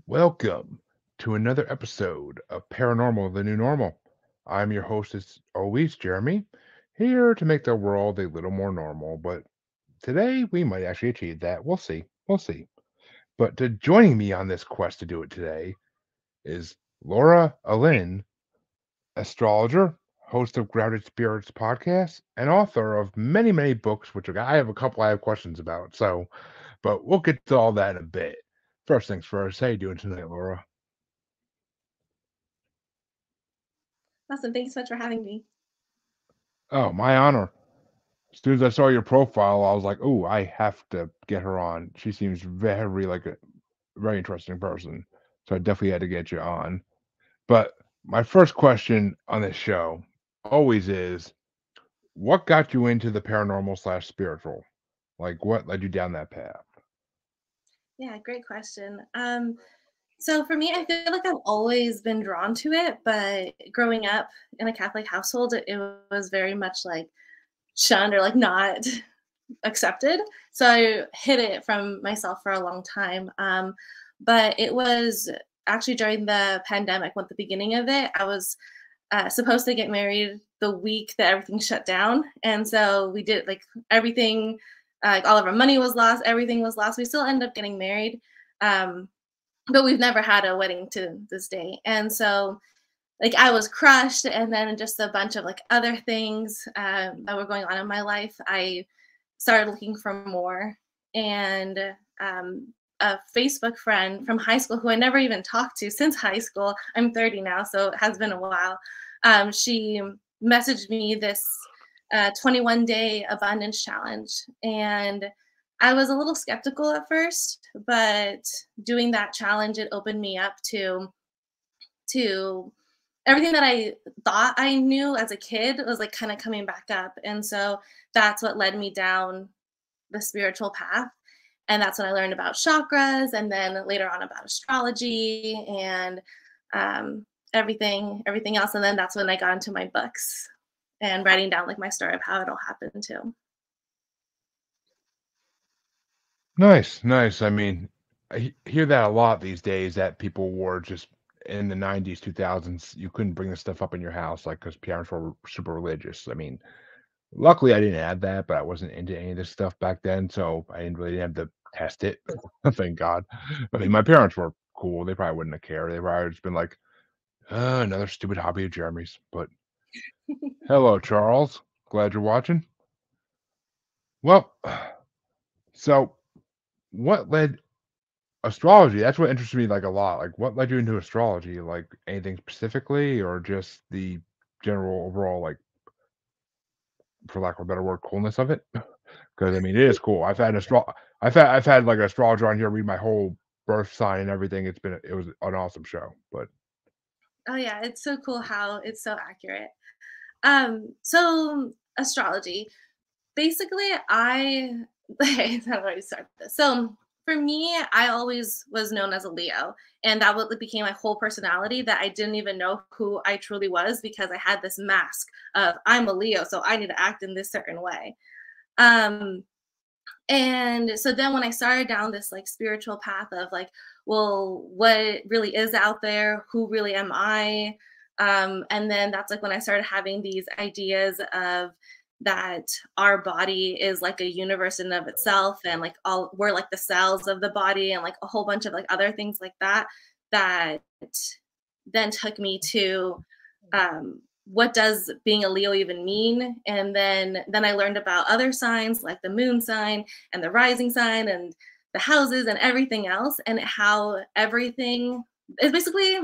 Welcome to another episode of Paranormal, the New Normal. I'm your host, as always, Jeremy, here to make the world a little more normal. But today we might actually achieve that. We'll see. We'll see. But joining me on this quest to do it today is Laura Alyn, astrologer, host of Grounded Spirits podcast, and author of many, many books, which I have a couple I have questions about. But we'll get to all that in a bit. First things first, how you doing tonight, Laura? Awesome. Thanks so much for having me. Oh, my honor. As soon as I saw your profile, I was like, "Oh, I have to get her on." She seems very like a very interesting person, so I definitely had to get you on. But my first question on this show always is, what got you into the paranormal slash spiritual? Like, what led you down that path? Yeah, great question. So for me, I feel like I've always been drawn to it, but growing up in a Catholic household, it was very much like shunned or like not accepted. So I hid it from myself for a long time. But it was actually during the pandemic, at the beginning of it, I was supposed to get married the week that everything shut down. And so we did like everything, like all of our money was lost, everything was lost. We still ended up getting married. Um, but we've never had a wedding to this day. And so like I was crushed, and then just a bunch of like other things that were going on in my life. I started looking for more, and a Facebook friend from high school who I never even talked to since high school. I'm 30 now, so it has been a while. She messaged me this 21-day abundance challenge, and I was a little skeptical at first, but doing that challenge, it opened me up to everything that I thought I knew as a kid was like kind of coming back up. And so that's what led me down the spiritual path. And that's when I learned about chakras, and then later on about astrology and everything else. And then that's when I got into my books and writing down like my story of how it all happened too. Nice, nice. I mean, I hear that a lot these days that people were just in the 90s, 2000s, you couldn't bring this stuff up in your house, like because parents were super religious. I mean, luckily, I didn't have that, but I wasn't into any of this stuff back then, so I didn't really have to test it. Thank God. I mean, my parents were cool. They probably wouldn't have cared. They probably just been like, another stupid hobby of Jeremy's." But hello, Charles. Glad you're watching. Well, so what led astrology? That's what interests me like a lot. Like, what led you into astrology? Like anything specifically, or just the general overall, like, for lack of a better word, coolness of it? Because I mean, it is cool. I've had like an astrologer on here read my whole birth sign and everything. It was an awesome show. But Oh yeah, it's so cool how it's so accurate. So astrology. Basically, how do I start this? So for me, I always was known as a Leo, and that what became my whole personality. That I didn't even know who I truly was because I had this mask of I'm a Leo, so I need to act in this certain way. Um, and so then when I started down this like spiritual path of like, well, what really is out there? Who really am I? And then that's like when I started having these ideas of that our body is like a universe in of itself, and like all we're like the cells of the body, and like a whole bunch of like other things like that that then took me to what does being a Leo even mean? And then I learned about other signs like the moon sign and the rising sign and the houses and everything else, and how everything is basically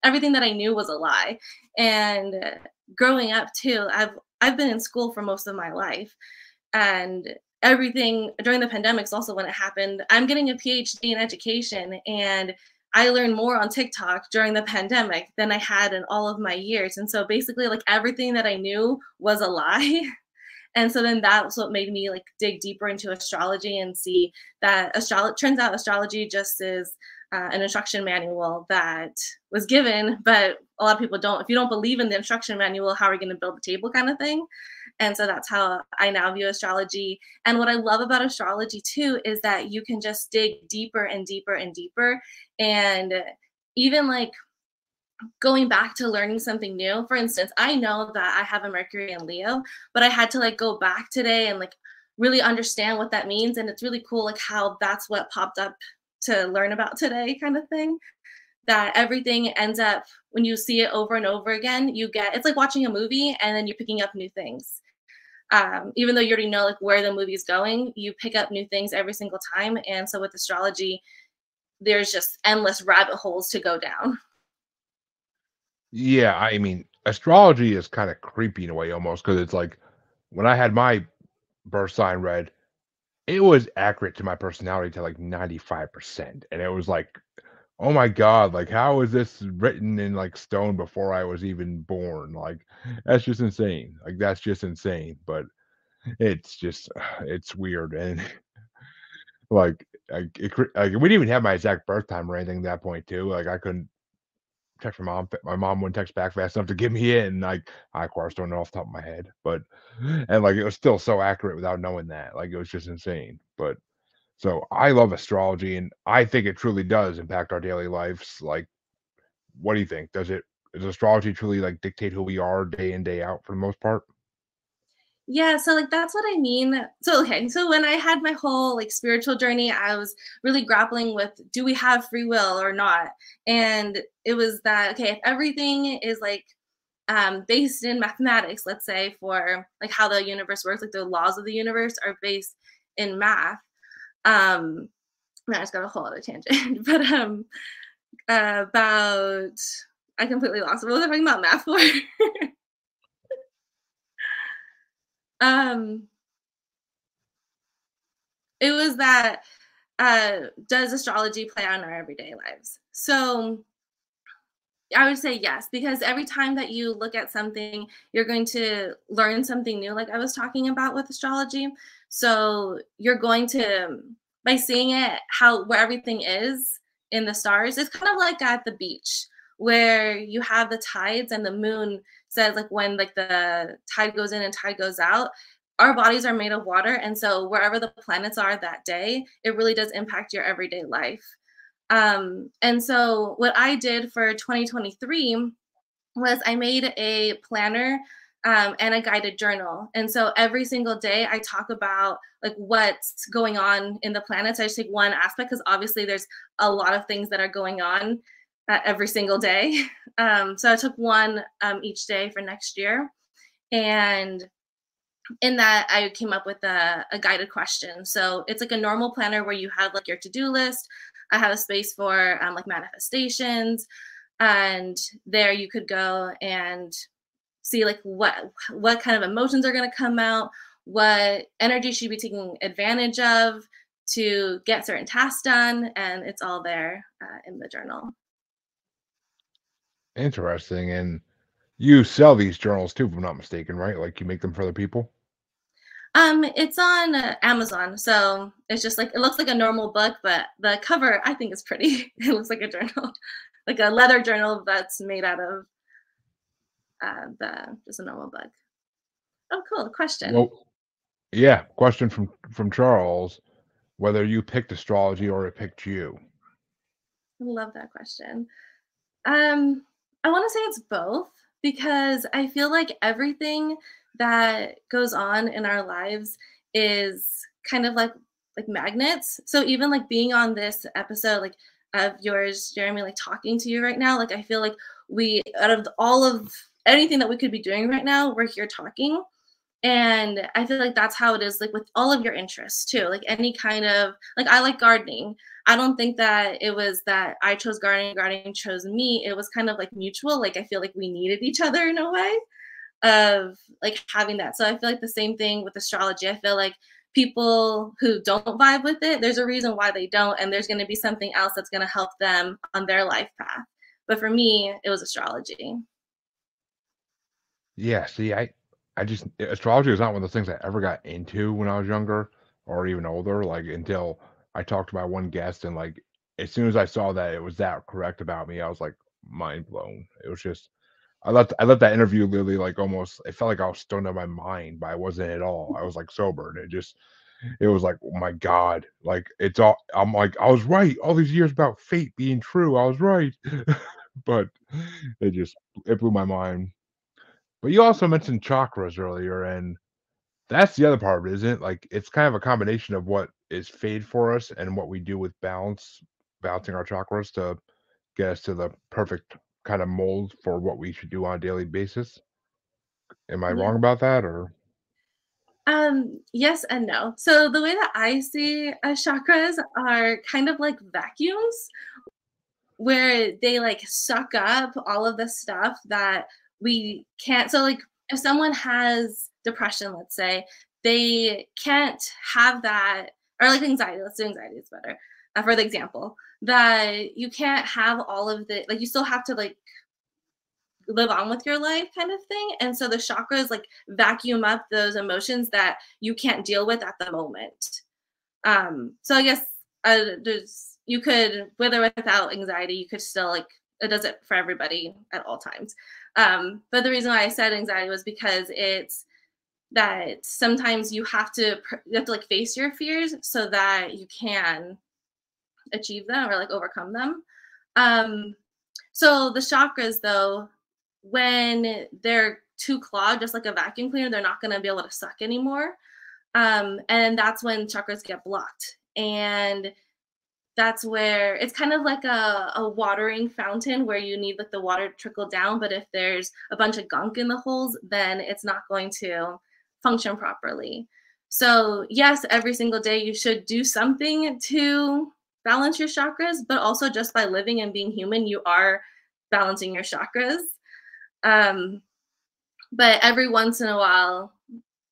everything that I knew was a lie. And growing up too, I've been in school for most of my life, and everything during the pandemic is also when it happened. I'm getting a PhD in education, and I learned more on TikTok during the pandemic than I had in all of my years. And so basically, like everything that I knew was a lie. And so then that's what made me like dig deeper into astrology and see that astrology turns out astrology just is an instruction manual that was given, but a lot of people don't. If you don't believe in the instruction manual, how are you going to build the table, kind of thing? And so that's how I now view astrology. And what I love about astrology too is that you can just dig deeper and deeper and deeper. And even like going back to learning something new. For instance, I know that I have a Mercury in Leo, but I had to like go back today and like really understand what that means. And it's really cool, like how that's what popped up to learn about today, kind of thing. That everything ends up when you see it over and over again, you get it's like watching a movie and then you're picking up new things. Even though you already know like where the movie's going, you pick up new things every single time. And so with astrology, there's just endless rabbit holes to go down. Yeah, I mean, astrology is kinda creepy in a way almost because it's like, when I had my birth sign read, it was accurate to my personality to, like, 95%, and it was like, "Oh my god, like, how is this written in, like, stone before I was even born?" Like, that's just insane. Like, that's just insane, but it's just it's weird, and, like, we didn't even have my exact birth time or anything at that point too, like, I couldn't text my mom, but my mom wouldn't text back fast enough to get me in, like, I, of course, don't know off the top of my head, but and, like, it was still so accurate without knowing that, like, it was just insane, but so, I love astrology, and I think it truly does impact our daily lives, like, what do you think? Does astrology truly, like, dictate who we are day in, day out for the most part? Yeah, so like that's what I mean. So okay, so when I had my whole like spiritual journey, I was really grappling with do we have free will or not? And it was that okay, if everything is like based in mathematics, let's say for like how the universe works, like the laws of the universe are based in math. Um I just got a whole other tangent, but about I completely lost it. What was I talking about math for? um it was that does astrology play out in our everyday lives? So I would say yes, because every time that you look at something, you're going to learn something new, like I was talking about with astrology. So you're going to, by seeing it, how where everything is in the stars, it's kind of like at the beach where you have the tides and the moon says like when like the tide goes in and tide goes out. Our bodies are made of water, and so wherever the planets are that day, it really does impact your everyday life. And so what I did for 2023 was I made a planner and a guided journal. And so every single day I talk about like what's going on in the planets. I just take one aspect because obviously there's a lot of things that are going on every single day. So I took one each day for next year. And in that I came up with a guided question. So it's like a normal planner where you have like your to-do list. I have a space for like manifestations, and there you could go and see like what kind of emotions are going to come out, what energy should be taking advantage of to get certain tasks done, and it's all there in the journal. Interesting, and you sell these journals too, if I'm not mistaken, right? Like, you make them for other people? It's on Amazon, so it's just like it looks like a normal book, but the cover I think is pretty. It looks like a journal, like a leather journal that's made out of the just a normal book. Oh, cool question. Well, yeah, question from Charles, whether you picked astrology or it picked you. I love that question. Um, I want to say it's both because I feel like everything that goes on in our lives is kind of like magnets. So even like being on this episode like of yours, Jeremy, like talking to you right now, like I feel like we out of all of anything that we could be doing right now, we're here talking. And I feel like that's how it is like with all of your interests too. Like any kind of like I like gardening. I don't think that it was that I chose gardening, gardening chose me. It was kind of like mutual. Like I feel like we needed each other in a way of like having that. So I feel like the same thing with astrology. I feel like people who don't vibe with it, there's a reason why they don't, and there's going to be something else that's going to help them on their life path. But for me, it was astrology. Yeah, see, I just astrology was not one of those things I ever got into when I was younger or even older, like, until I talked to my one guest and, like, as soon as I saw that it was that correct about me, I was like mind blown. It was just I let that interview literally like almost it felt like I was stoned out of my mind, but I wasn't at all. I was like sober and it was like, oh my God. Like it's all I'm like, I was right. All these years about fate being true. I was right. But it just it blew my mind. But you also mentioned chakras earlier, and that's the other part of it, isn't it? Like it's kind of a combination of what is fate for us and what we do with balancing our chakras to get us to the perfect kind of mold for what we should do on a daily basis. Am I Yeah. wrong about that or Yes and no. So the way that I see chakras are kind of like vacuums where they like suck up all of the stuff that we can't. So like if someone has depression, let's say, they can't have that, or like anxiety. Let's do anxiety. It's better for the example that you can't have all of the like. You still have to like live on with your life kind of thing. And so the chakras like vacuum up those emotions that you can't deal with at the moment. So I guess there's you could with or without anxiety, you could still like it does it for everybody at all times. But the reason why I said anxiety was because it's that sometimes you have to like face your fears so that you can achieve them or like overcome them. Um, so the chakras, though, when they're too clogged, just like a vacuum cleaner, they're not going to be able to suck anymore. And that's when chakras get blocked. And that's where it's kind of like a watering fountain where you need like the water to trickle down. But if there's a bunch of gunk in the holes, then it's not going to function properly. So, yes, every single day you should do something to balance your chakras, but also just by living and being human, you are balancing your chakras. Um, but every once in a while,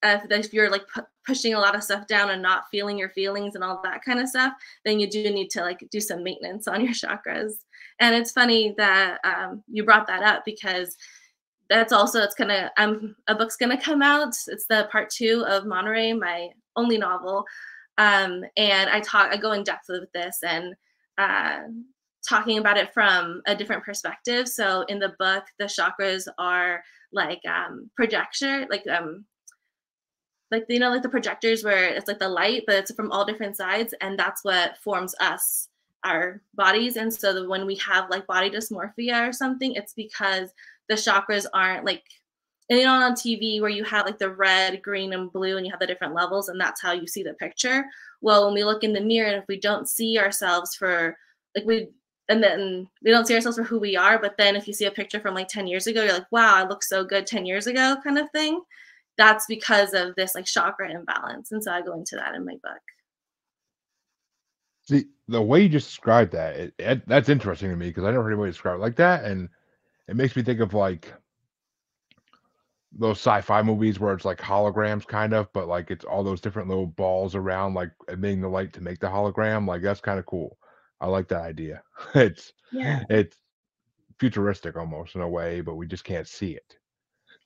if you're like pushing a lot of stuff down and not feeling your feelings and all that kind of stuff, then you do need to like do some maintenance on your chakras. And it's funny that you brought that up because that's also it's gonna a book's gonna come out. It's the part 2 of Monterey, my only novel. And I go in depth with this and uh, talking about it from a different perspective. So in the book, the chakras are like projector, like you know like the projectors where it's like the light but it's from all different sides and that's what forms us our bodies. And so when we have like body dysmorphia or something, it's because the chakras aren't like and you know on TV where you have like the red, green, and blue and you have the different levels and that's how you see the picture. Well, when we look in the mirror and if we don't see ourselves for like and then we don't see ourselves for who we are, but then if you see a picture from like 10 years ago, you're like, wow, I look so good 10 years ago kind of thing. That's because of this like chakra imbalance. And so I go into that in my book. see the way you just described that, that's interesting to me because I never heard anybody describe it like that, and it makes me think of like those sci-fi movies where it's like holograms kind of, but like it's all those different little balls around like emitting the light to make the hologram. Like that's kind of cool. I like that idea. It's Yeah. it's futuristic almost in a way, but we just can't see it,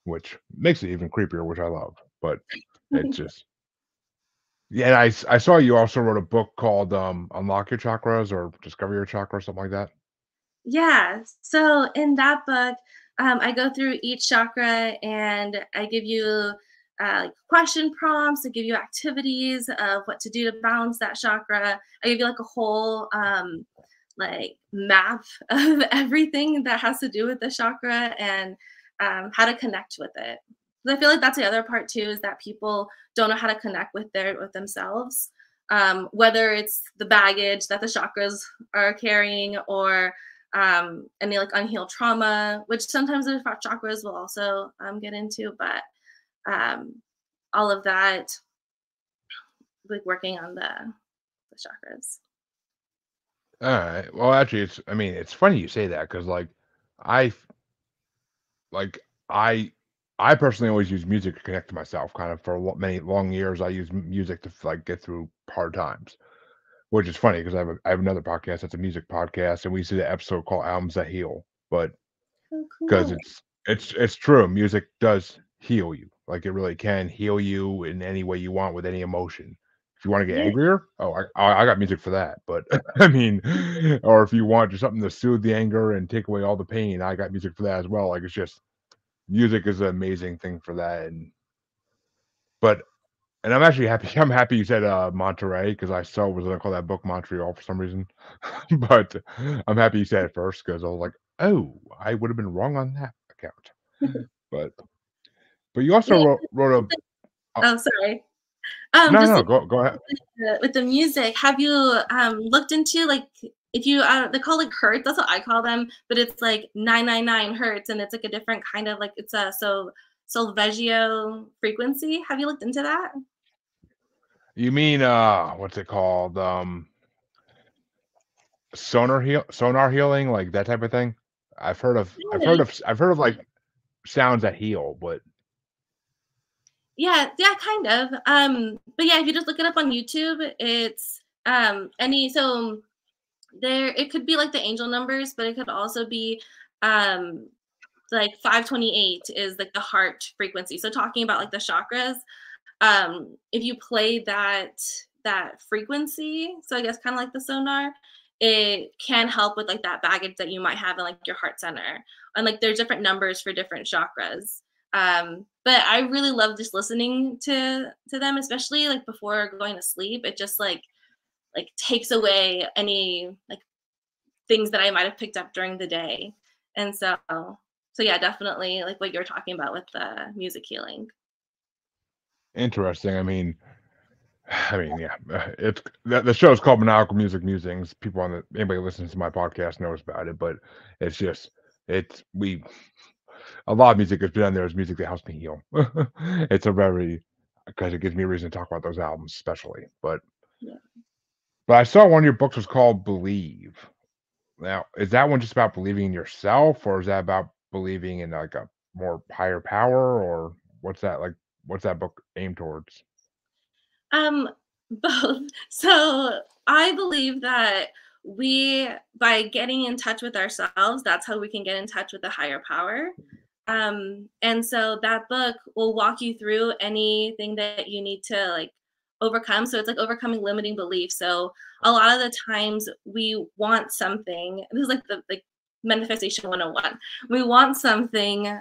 which makes it even creepier, which I love. But it's just yeah, and I saw you also wrote a book called Unlock Your Chakras or Discover Your Chakra or something like that. Yeah. So in that book, I go through each chakra and I give you like question prompts. I give you activities of what to do to balance that chakra. I give you like a whole like map of everything that has to do with the chakra and how to connect with it. 'Cause I feel like that's the other part too is that people don't know how to connect with themselves. Whether it's the baggage that the chakras are carrying or any like unhealed trauma, which sometimes the chakras will also get into, but um, all of that, like working on the chakras. Alright. Well, actually, I mean, it's funny you say that because I f like, I I personally always use music to connect to myself kind of for many long years, I use music to, like, get through hard times, which is funny because I have another podcast that's a music podcast, and we see the episode called Albums That Heal, but Oh, 'cause cool. it's true, music does heal you, like, it really can heal you in any way you want with any emotion, If you wanna get Yeah. angrier, oh, I got music for that, but, I mean, or if you want just something to soothe the anger and take away all the pain, I got music for that as well, like, it's just music is an amazing thing for that, but and I'm actually happy I'm happy you said, Monterey because I so was gonna call that book Montreal for some reason, but I'm happy you said it first because I was like, "Oh, I would have been wrong on that account." But you also Yeah. wrote a Oh, sorry. no, Just no, like go ahead. with the music, have you looked into like if you they call like hertz, that's what I call them, but it's like 999 hertz and it's like a different kind of like it's a solfeggio frequency. Have you looked into that? You mean, what's it called? Sonar healing, like that type of thing? I've heard of, like, sounds that heal, but Yeah, yeah, kind of. But yeah, if you just look it up on YouTube, it's any so there it could be like the angel numbers, but it could also be um like 528 is like the heart frequency. So talking about like the chakras, if you play that frequency, so I guess kind of like the sonar, it can help with like that baggage that you might have in like your heart center. And like there's different numbers for different chakras. But I really love just listening to them, especially like before going to sleep. It just like takes away any like things that I might have picked up during the day. And so yeah, definitely like what you're talking about with the music healing. interesting. Yeah, it's the show is called Maniacal Music Musings. People on the anybody who listens to my podcast knows about it, but it's just it's we a lot of music has been on there is music that helps me heal. It's a very because it gives me a reason to talk about those albums, especially. Yeah. But I saw one of your books was called Believe. Now, is that one just about believing in yourself, or is that about believing in like a more higher power, or what's that like? What's that book aimed towards? Um, both. So I believe that we, by getting in touch with ourselves, that's how we can get in touch with the higher power. And so that book will walk you through anything that you need to like overcome. So it's like overcoming limiting beliefs. So a lot of the times we want something. This is like the like manifestation 101. We want something,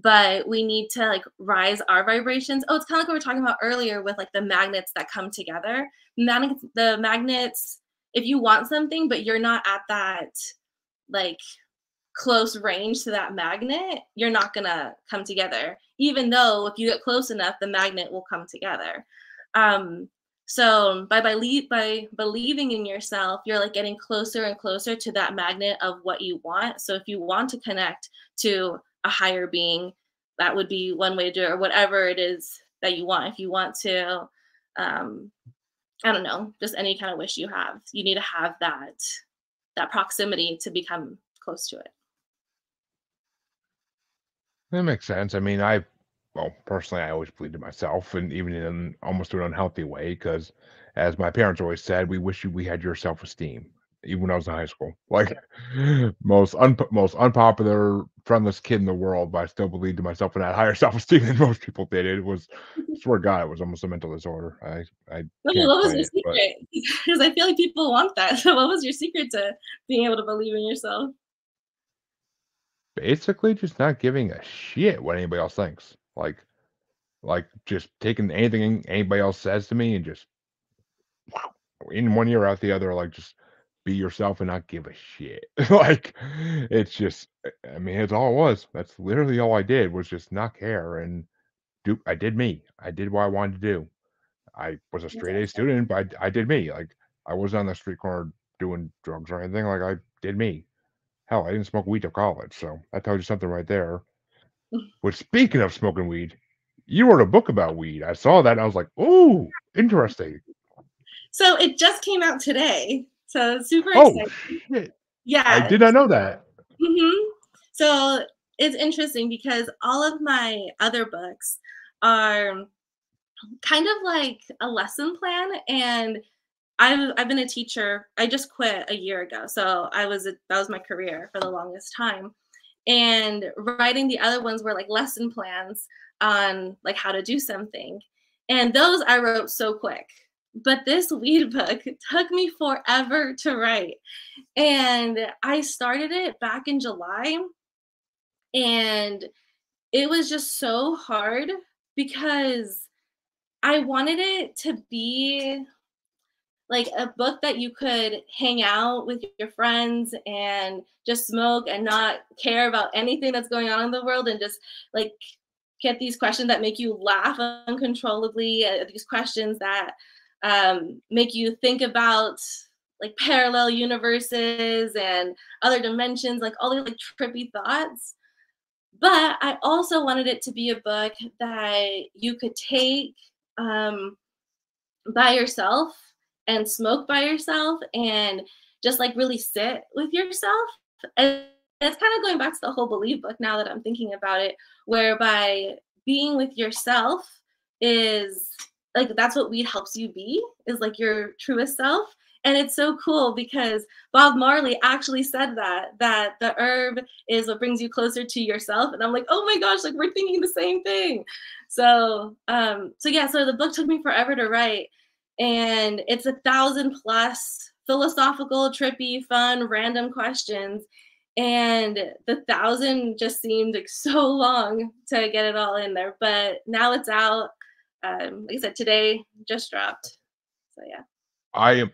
but we need to like rise our vibrations. Oh, it's kind of like what we were talking about earlier with like the magnets that come together. The magnets, if you want something, but you're not at that like close range to that magnet, you're not gonna come together. Even though if you get close enough, the magnet will come together. Um, so by believing in yourself, you're like getting closer and closer to that magnet of what you want. So if you want to connect to a higher being, that would be one way to do it, or whatever it is that you want. If you want to, um, I don't know, just any kind of wish you have, you need to have that proximity to become close to it. That makes sense. Well, personally, I always believed in myself, and even in almost an unhealthy way, because as my parents always said, we wish we had your self-esteem, even when I was in high school. Like most unpopular, friendless kid in the world, but I still believed in myself and had higher self-esteem than most people did. It was, swear to God, it was almost a mental disorder. I can't What was explain your it, but secret? Because I feel like people want that. So what was your secret to being able to believe in yourself? basically just not giving a shit what anybody else thinks. Just taking anything anybody else says to me and just in one ear out the other, like, just be yourself and not give a shit. Like, it's just it's all it was. That's literally all I did was just not care and do I did me. I did what I wanted to do. I was a That's straight A awesome. student, but I did me. Like, I wasn't on the street corner doing drugs or anything, like, I did me. Hell, I didn't smoke weed till college, so that tells you something right there. Which, speaking of smoking weed, you wrote a book about weed. I saw that and I was like, "Ooh, interesting." So it just came out today. So super Oh, excited. shit. I Yeah. did not know that. Mhm. So it's interesting because all of my other books are kind of like a lesson plan, and I've been a teacher. I just quit a year ago, so that was my career for the longest time. And writing the other ones were like lesson plans on like how to do something, and those I wrote so quick. But this weed book took me forever to write. And I started it back in July, and it was just so hard because I wanted it to be like a book that you could hang out with your friends and just smoke and not care about anything that's going on in the world, and just like get these questions that make you laugh uncontrollably, these questions that make you think about like parallel universes and other dimensions, like all these like trippy thoughts. But I also wanted it to be a book that you could take um, by yourself and smoke by yourself and just like really sit with yourself. And it's kind of going back to the whole belief book now that I'm thinking about it, whereby being with yourself is like that's what weed helps you be, is like your truest self. And it's so cool because Bob Marley actually said that the herb is what brings you closer to yourself. And I'm like, oh my gosh, like we're thinking the same thing. So yeah, so the book took me forever to write, and it's 1,000 plus philosophical, trippy, fun, random questions. And the 1,000 just seemed like so long to get it all in there. But now it's out. Like I said, today just dropped. So yeah. I am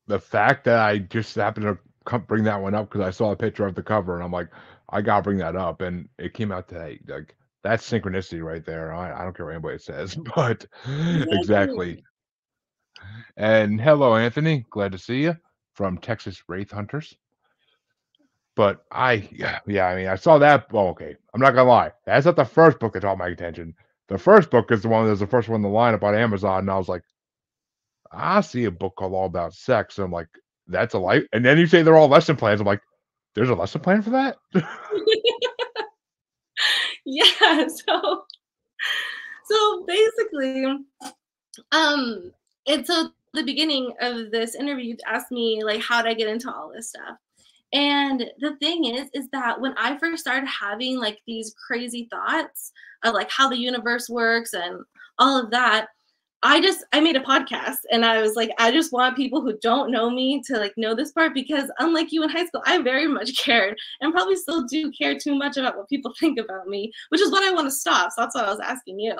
the fact that I just happened to bring that one up because I saw a picture of the cover and I'm like, I gotta bring that up, and it came out today. Like that's synchronicity right there. I don't care what anybody says, but exactly. Exactly. And hello, Anthony. Glad to see you from Texas Wraith Hunters. But yeah, I mean, I saw that. Well, okay, I'm not gonna lie. That's not the first book that caught my attention. The first book is the one that's the first one in the lineup on Amazon, and I was like, I see a book called All About Sex. And I'm like, that's a life. And then you say they're all lesson plans. I'm like, there's a lesson plan for that? Yeah. So basically, and so the beginning of this interview you asked me like how did I get into all this stuff. And the thing is that when I first started having like these crazy thoughts of like how the universe works and all of that, I made a podcast, and I was like, I just want people who don't know me to like know this part, because unlike you in high school, I very much cared and probably still do care too much about what people think about me, which is what I want to stop. So that's what I was asking you.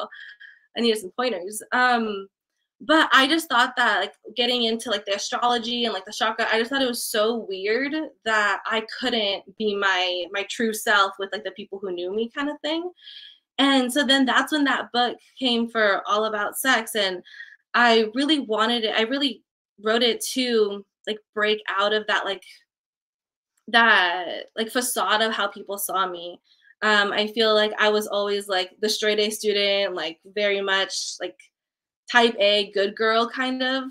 I needed some pointers. But I just thought that like getting into like the astrology and like the chakra, I just thought it was so weird that I couldn't be my true self with like the people who knew me kind of thing. And so then that's when that book came for All About Sex. And I really wanted it. I really wrote it to like break out of that facade of how people saw me. I feel like I was always like the straight A student, like very much like type A good girl kind of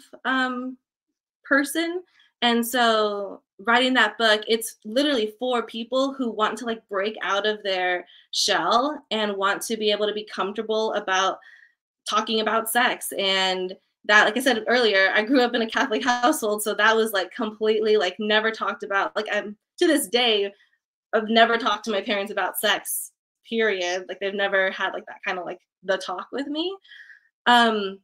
person. And so writing that book, it's literally for people who want to like break out of their shell and want to be able to be comfortable about talking about sex. And that, like I said earlier, I grew up in a Catholic household, so that was like completely like never talked about. Like I'm to this day, I've never talked to my parents about sex, period. Like they've never had like that kind of like the talk with me. Um,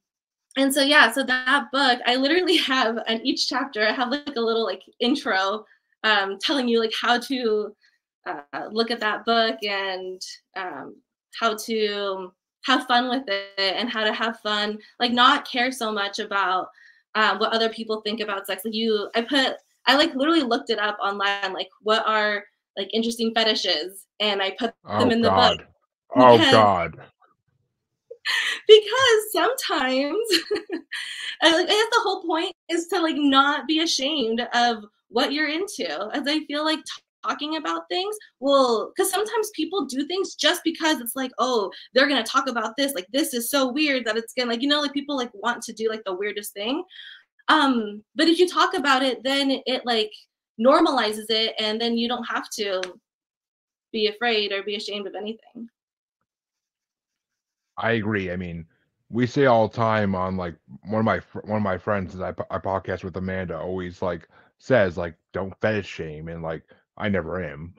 and so yeah, so that book, I literally have in each chapter, I have like a little like intro telling you like how to look at that book, and how to have fun with it, and how to have fun, like not care so much about what other people think about sex. Like I like literally looked it up online, like what are like interesting fetishes, and I put them Oh in the book God. Oh because God. sometimes I guess the whole point is to like not be ashamed of what you're into, as I feel like talking about things will, because sometimes people do things just because it's like, oh, they're gonna talk about this, like this is so weird that it's gonna like, like people like want to do like the weirdest thing. But if you talk about it, then it like normalizes it, and then you don't have to be afraid or be ashamed of anything. I agree. I mean, we say all the time on like one of my friends that I podcast with, Amanda, always like says like don't fetish shame, and like I never am.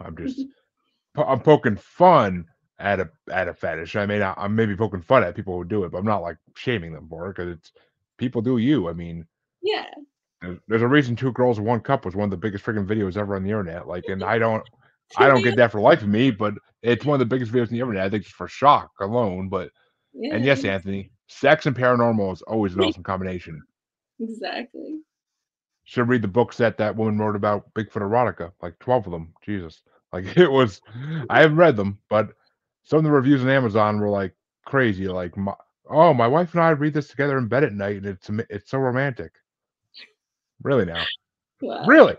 I'm poking fun at a fetish. I mean, I'm maybe poking fun at people who do it, but I'm not like shaming them for it because people do you. I mean, Yeah. there's a reason Two Girls, One Cup was one of the biggest freaking videos ever on the internet, like, and I don't get that for life of me, but it's one of the biggest videos on the internet, I think just for shock alone, but and Yeah. yes, Anthony, sex and paranormal is always an awesome combination. Exactly. Should read the books that woman wrote about Bigfoot erotica, like 12 of them, Jesus. Like, it was I haven't read them, but some of the reviews on Amazon were, like, crazy, like, "Oh, my wife and I read this together in bed at night, and it's so romantic." Really now? Wow. Really?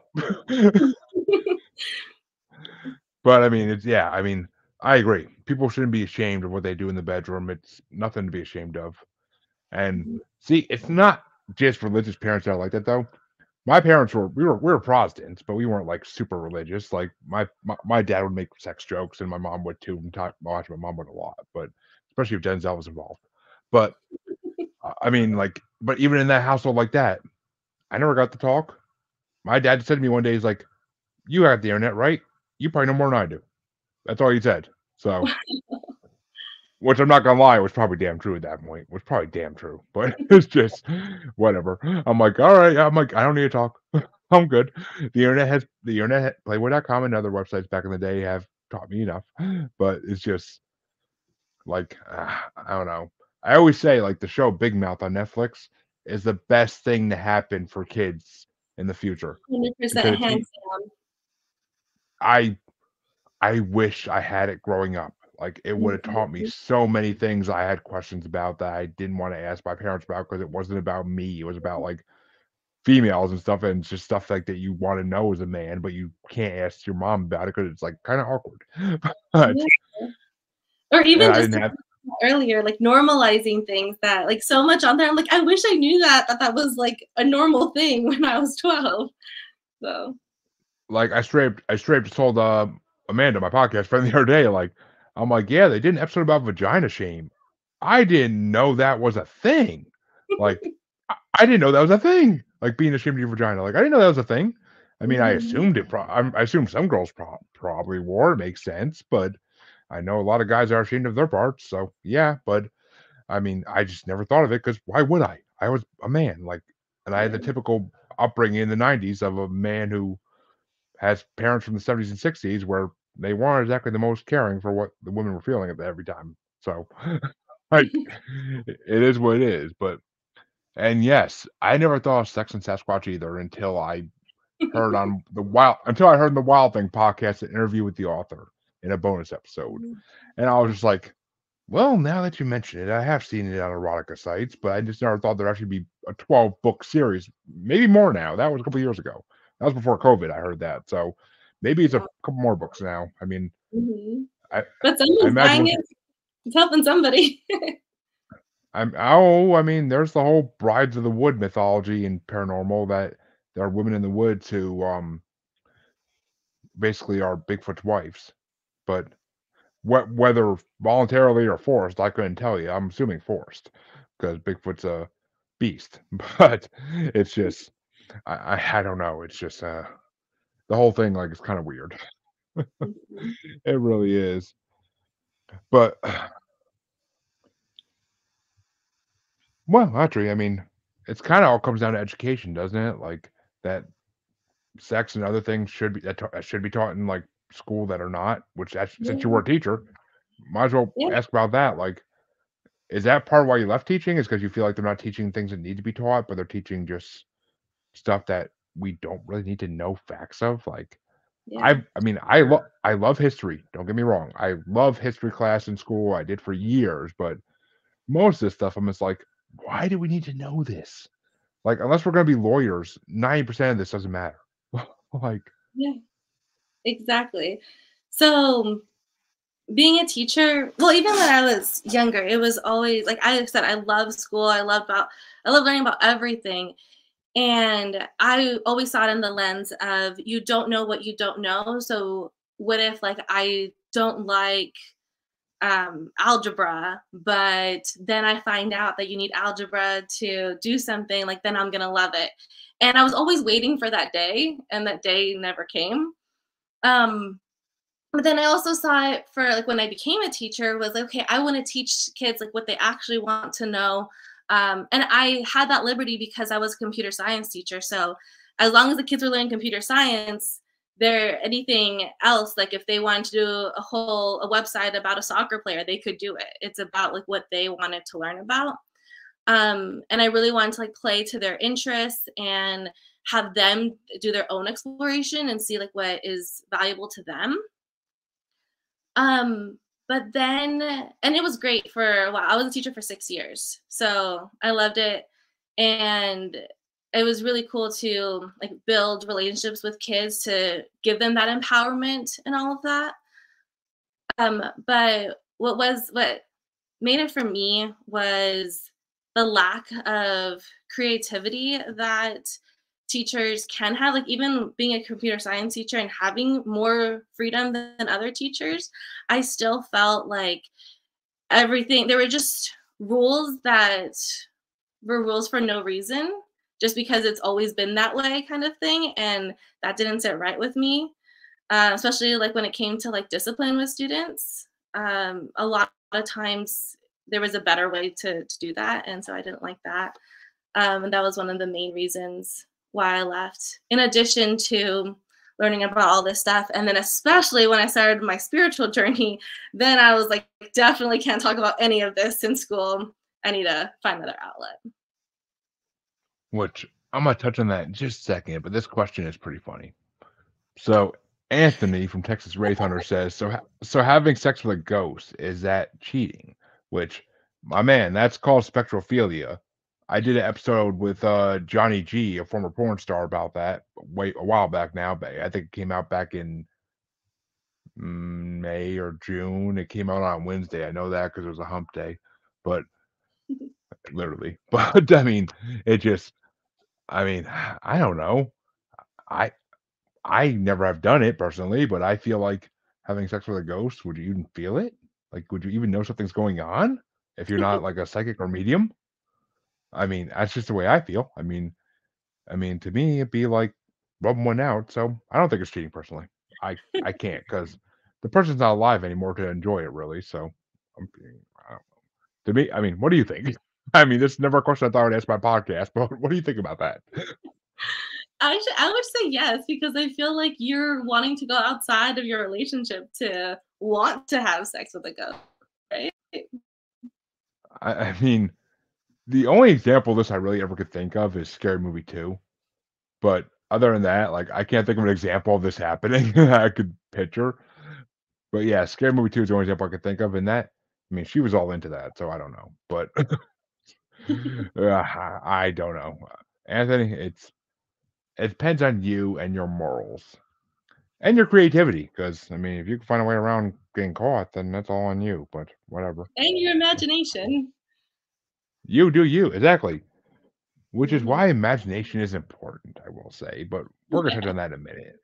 But, I mean, it's yeah, I mean, I agree. People shouldn't be ashamed of what they do in the bedroom, it's nothing to be ashamed of, and Mhm. see, it's not just religious parents that are like that, though. My parents we were Protestants, but we weren't, like, super religious, like, my dad would make sex jokes, and my mom would too, and talk well, actually, my mom would a lot, but especially if Denzel was involved. But, I mean, like but even in that household like that, I never got to talk. My dad said to me one day, he's like, "You have the internet, right? You probably know more than I do." That's all he said. So which I'm not gonna lie, was probably damn true at that point, was probably damn true, but it's just whatever. I'm like, "Alright," I'm like, "I don't need to talk. I'm good." The internet, Playboy.com and other websites back in the day have taught me enough, but it's just like, I don't know. I always say, like, the show Big Mouth on Netflix is the best thing to happen for kids in the future 100% because it's hands down. I I wish I had it growing up. Like, it would have taught me Mhm. so many things I had questions about that I didn't wanna ask my parents about because it wasn't about me, it was about, like, females and stuff, and it's just stuff like that you wanna know as a man, but you can't ask your mom about it because it's, like, kinda awkward. But Yeah. Or and even I just didn't have earlier, like, normalizing things that like, so much on there, I'm like, "I wish I knew that was, like, a normal thing when I was 12." So, like, I straight up told, Amanda, my podcast friend, the other day, like, I'm like, "Yeah, they did an episode about vagina shame." I didn't know that was a thing. Like, I didn't know that was a thing, like, being ashamed of your vagina, like, I didn't know that was a thing. I mean, I mhm. assumed I assumed some girls probably wore it, makes sense, but I know a lot of guys are ashamed of their parts, so, yeah, but, I mean, I just never thought of it because why would I? I was a man, like, and I had the Yeah, typical upbringing in the '90s of a man who has parents from the '70s and '60s where they weren't exactly the most caring for what the women were feeling at every time, so, like, it is what it is, but and yes, I never thought of Sex and Sasquatch either until I heard the Wild Thing podcast, an interview with the author in a bonus episode, Mhm. and I was just like, "Well, now that you mention it, I have seen it on erotica sites, but I just never thought there'd actually be a 12-book series, maybe more now." That was a couple years ago. That was before COVID, I heard that, so maybe it's a Wow. couple more books now. I mean, Mhm. I But I someone's imagine buying with it. It's helping somebody. I mean, there's the whole Brides of the Wood mythology and paranormal that there are women in the woods who, basically are Bigfoot's wives, but whether voluntarily or forced, I couldn't tell you. I'm assuming forced because Bigfoot's a beast, but it's just I don't know. It's just, the whole thing, like, is kinda weird. Mhm. It really is, but well, actually, I mean, it's kinda all comes down to education, doesn't it? Like, that sex and other things should be taught in, like, school that are not, which since you Yeah, were a teacher, might as well yeah, ask about that, like, is that part of why you left teaching is because you feel like they're not teaching things that need to be taught, but they're teaching just stuff that we don't really need to know facts of? Like, yeah, I mean, I love history, don't get me wrong, I love history class in school, I did for years, but most of this stuff, I'm just like, "Why do we need to know this?" Like, unless we're gonna be lawyers, 90% of this doesn't matter. Like yeah, exactly. So, being a teacher, well, even when I was younger, it was always like I said, I love school. I love learning about everything. And I always saw it in the lens of you don't know what you don't know. So what if like I don't like algebra, but then I find out that you need algebra to do something, like then I'm gonna love it. And I was always waiting for that day, and that day never came. Um, but then I also saw it for like when I became a teacher was like, okay, I want to teach kids like what they actually want to know And I had that liberty because I was a computer science teacher. So as long as the kids were learning computer science, there anything else, like if they wanted to do a website about a soccer player, they could do it. It's about like what they wanted to learn about. And I really wanted to like play to their interests and have them do their own exploration and see like what is valuable to them. Um, but then, and it was great for a while. I was a teacher for 6 years, so I loved it, and it was really cool to like build relationships with kids to give them that empowerment and all of that. But what made it for me was the lack of creativity that teachers can have, like even being a computer science teacher and having more freedom than other teachers, I still felt like everything there were just rules that were rules for no reason, just because it's always been that way kind of thing, and that didn't sit right with me. Especially like when it came to like discipline with students. A lot of times there was a better way to do that, and so I didn't like that. And that was one of the main reasons why I left. In addition to learning about all this stuff, and then especially when I started my spiritual journey, then I was like, definitely can't talk about any of this in school. I need to find another outlet. Which I'm gonna touch on that in just a second, but this question is pretty funny. So Anthony from Texas Wraith Hunter says, so having sex with a ghost, is that cheating? Which, my man, that's called spectrophilia. I did an episode with Johnny G, a former porn star, about that a while back now. But I think it came out back in May or June. It came out on Wednesday. I know that because it was a hump day, but literally. But I mean, it just, I mean, I don't know. I I never have done it personally, but I feel like having sex with a ghost, would you even feel it? Like, would you even know something's going on if you're not like a psychic or medium? I mean, that's just the way I feel. I mean, to me, it'd be like rubbing one out. So I don't think it's cheating personally. I can't because the person's not alive anymore to enjoy it really. So I'm, I don't- to me, I mean, what do you think? I mean, this is never a question I thought I would ask my podcast, but what do you think about that? I would say yes, because I feel like you're wanting to go outside of your relationship to want to have sex with a ghost, right? I mean, the only example of this I really ever could think of is Scary Movie 2. But other than that, like, I can't think of an example of this happening I could picture. But yeah, Scary Movie 2 is the only example I could think of, and that I mean, she was all into that, so I don't know. But I don't know. Anthony, it depends on you and your morals and your creativity. Because I mean, if you can find a way around getting caught, then that's all on you. But whatever. And your imagination. You do you, exactly. Which is Mhm. why imagination is important, I will say, but we're gonna touch Yeah. on that in a minute.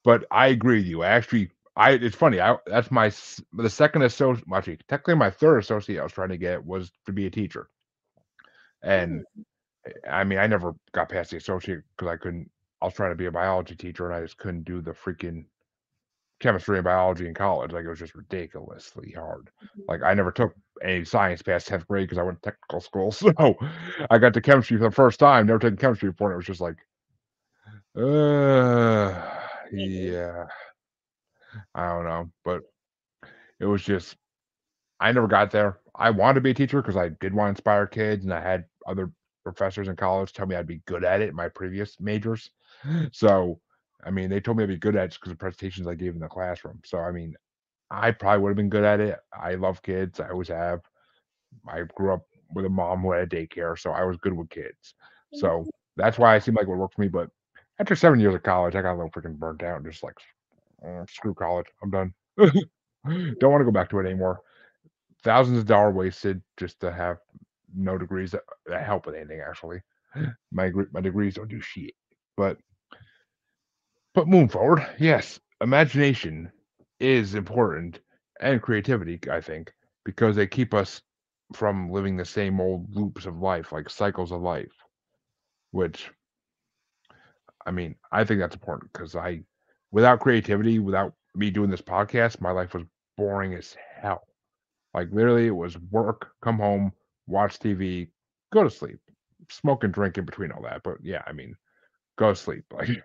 But I agree with you. I it's funny. That's the second associate. Actually, technically, my third associate I was trying to get was to be a teacher, and Mm. I mean, I never got past the associate because I couldn't. I was trying to be a biology teacher, and I just couldn't do the freaking chemistry and biology in college. Like it was just ridiculously hard. Like I never took any science past 10th grade because I went to technical school. So I got to chemistry for the first time, never taken chemistry before, and it was just like, Mhm. yeah, I don't know. But it was just I never got there. I wanted to be a teacher because I did want to inspire kids, and I had other professors in college tell me I'd be good at it in my previous majors. So, I mean, they told me I'd be good at it because of presentations I gave in the classroom. So, I mean, I probably would have been good at it. I love kids. I always have. I grew up with a mom who had a daycare, so I was good with kids. So that's why it seemed like it would work for me. But after 7 years of college, I got a little freaking burnt out and just like, screw college. I'm done. Don't want to go back to it anymore. Thousands of dollars wasted just to have no degrees that help with anything. Actually, my degrees don't do shit. But moving forward, yes, imagination is important and creativity, I think, because they keep us from living the same old loops of life, like cycles of life, which I mean, I think that's important because without creativity, without me doing this podcast, my life was boring as hell. Like literally, it was work, come home, watch TV. go to sleep. Smoke and drink in between all that, but yeah, I mean, go to sleep. Like,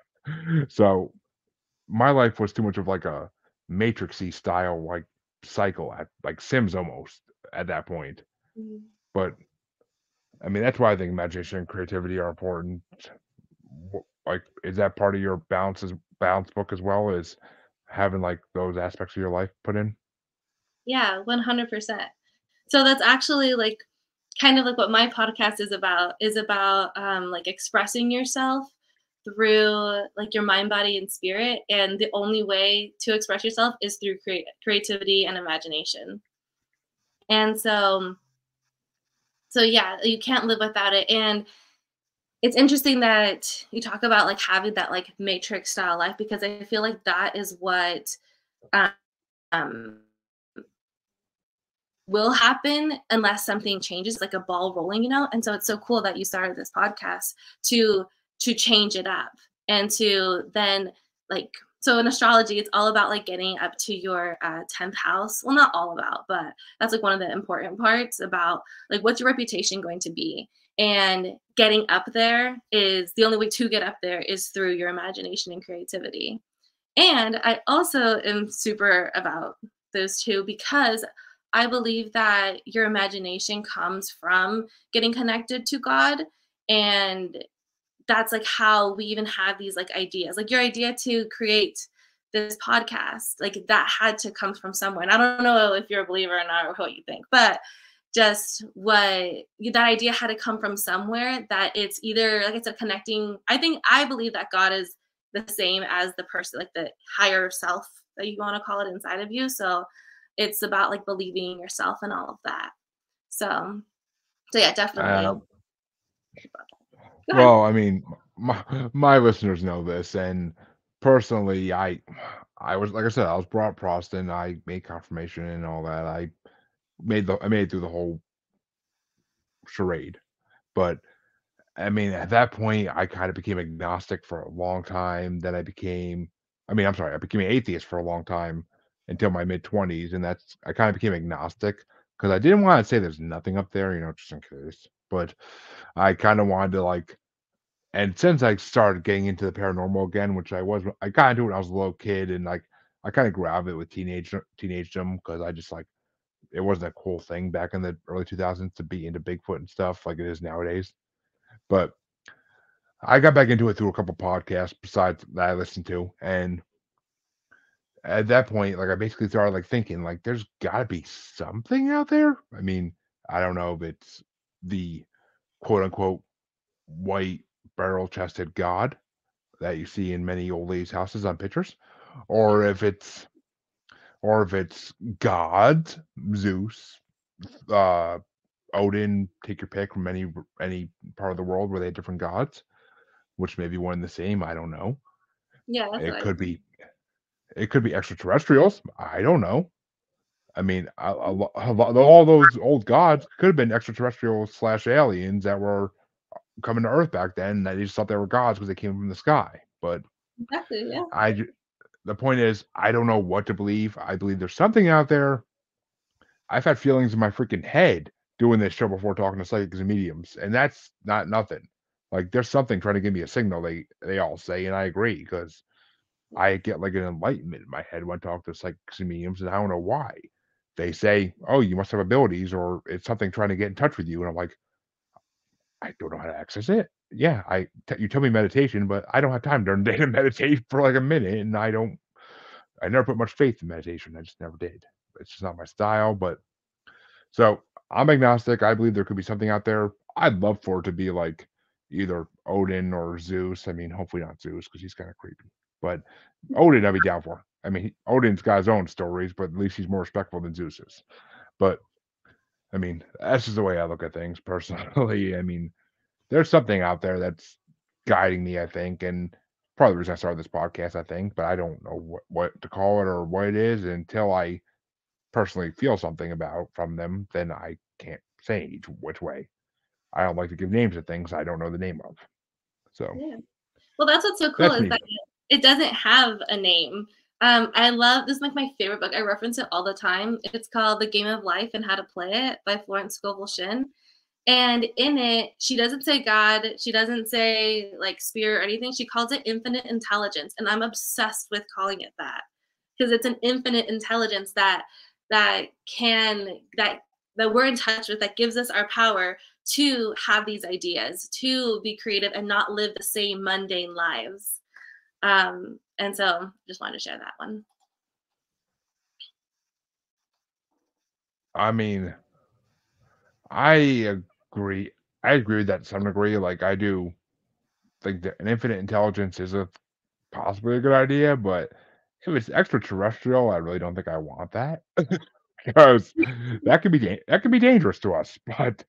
so my life was too much of like a matrixy style like cycle at like Sims almost at that point. Mhm. But I mean, that's why I think imagination and creativity are important. Like, is that part of your balance book as well as having like those aspects of your life put in? Yeah, 100%. So that's actually like kind of like what my podcast is about like expressing yourself through like your mind, body, and spirit. And the only way to express yourself is through creativity and imagination. And so yeah, you can't live without it. And it's interesting that you talk about like having that like matrix style life because I feel like that is what um will happen unless something changes, like a ball rolling, you know? And so it's so cool that you started this podcast to change it up and to then like so in astrology, it's all about like getting up to your 10th house. Well, not all about, but that's like one of the important parts about like what's your reputation going to be. And getting up there is the only way to get up there is through your imagination and creativity. And I also am super about those two because I believe that your imagination comes from getting connected to God. And that's like how we even have these like ideas. Like your idea to create this podcast, like that had to come from somewhere. And I don't know if you're a believer or not or what you think, but just that idea had to come from somewhere that it's either like I said connecting. I believe that God is the same as the person, like the higher self that you want to call it inside of you. So it's about like believing in yourself and all of that. So yeah, definitely. Uh, Go ahead. well, I mean, my listeners know this, and personally, I was like I said, I was brought up Protestant. I made confirmation and all that. I made it through the whole charade, but I mean, at that point, I kind of became agnostic for a long time. Then I'm sorry, I became an atheist for a long time until my mid 20s. And I kind of became agnostic because I didn't want to say there's nothing up there, just in case. But I kind of wanted to and since I started getting into the paranormal again, I got into it when I was a little kid and I kind of grabbed it with teenagedom because I just it wasn't a cool thing back in the early 2000s to be into Bigfoot and stuff like it is nowadays. But I got back into it through a couple podcasts besides that I listened to, and at that point, I basically started thinking there's got to be something out there. I mean, I don't know if it's the quote unquote white barrel chested god that you see in many old ladies' houses on pictures, or if it's God, Zeus, uh, Odin. Take your pick from any part of the world where they have different gods, which may be one and the same. I don't know. Yeah, that's what It I could think. be It could be extraterrestrials. I don't know. I mean, all those old gods could have been extraterrestrials slash aliens that were coming to Earth back then. That they just thought they were gods because they came from the sky. But Exactly. Yeah. I, ju- the point is, I don't know what to believe. I believe there's something out there. I've had feelings in my freaking head doing this show before talking to psychics and mediums, and that's not nothing. There's something trying to give me a signal. They all say, and I agree because I get an enlightenment in my head when I talk to psychics and mediums, and I don't know why. They say, "Oh, you must have abilities," or it's something trying to get in touch with you, and I'm like, I don't know how to access it. Yeah, you tell me meditation, but I don't have time during the day to meditate for a minute, and I never put much faith in meditation. I just never did. It's just not my style. But so I'm agnostic. I believe there could be something out there. I'd love for it to be either Odin or Zeus. I mean, hopefully not Zeus because he's kind of creepy. But Odin, I'd be down for. I mean, Odin's got his own stories, but at least he's more respectful than Zeus is. But I mean, that's just the way I look at things personally. I mean, there's something out there that's guiding me, I think, and probably the reason I started this podcast, I think, but I don't know what to call it or what it is until I personally feel something about from them, then I can't say which way. I don't like to give names to things I don't know the name of. So Yeah. Well, that's what's so cool that's is me. that it doesn't have a name. I love this is like my favorite book. I reference it all the time. It's called The Game of Life and How to Play It by Florence Scovel Shinn. And in it, she doesn't say God, she doesn't say like spirit or anything. She calls it infinite intelligence. And I'm obsessed with calling it that because it's an infinite intelligence that can that we're in touch with, that gives us our power to have these ideas, to be creative and not live the same mundane lives. And so just wanted to share that one. I mean, I agree. I agree with that to some degree. Like I do think that an infinite intelligence is a possibly a good idea, but if it's extraterrestrial, I really don't think I want that because that could be dangerous to us. But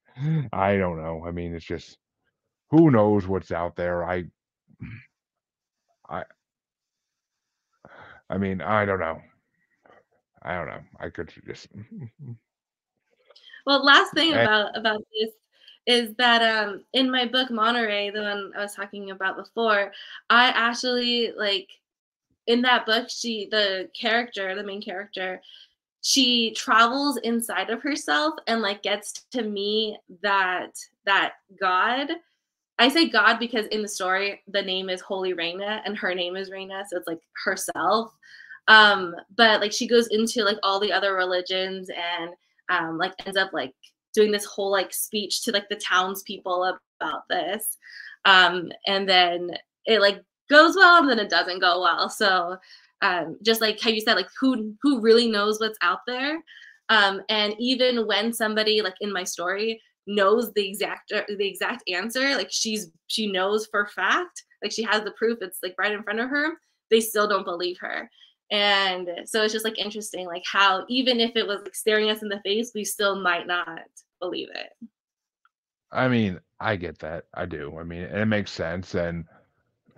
I don't know. I mean, it's just who knows what's out there. I I mean, I don't know. I don't know. I could just Well, last thing and about this is that in my book Monterey, the one I was talking about before, I actually like in that book, the main character, she travels inside of herself and like gets to meet that God. I say God because in the story the name is Holy Reina and her name is Reina, so it's like herself. But like she goes into like all the other religions and like ends up like doing this whole like speech to like the townspeople about this. And then it like goes well and then it doesn't go well. So just like how you said, like who really knows what's out there. And even when somebody like in my story knows the exact answer, like she knows for fact, like she has the proof, it's like right in front of her, they still don't believe her. And so it's just like interesting, like how even if it was like staring us in the face, we still might not believe it. I mean, I get that. I do. I mean, and it makes sense. And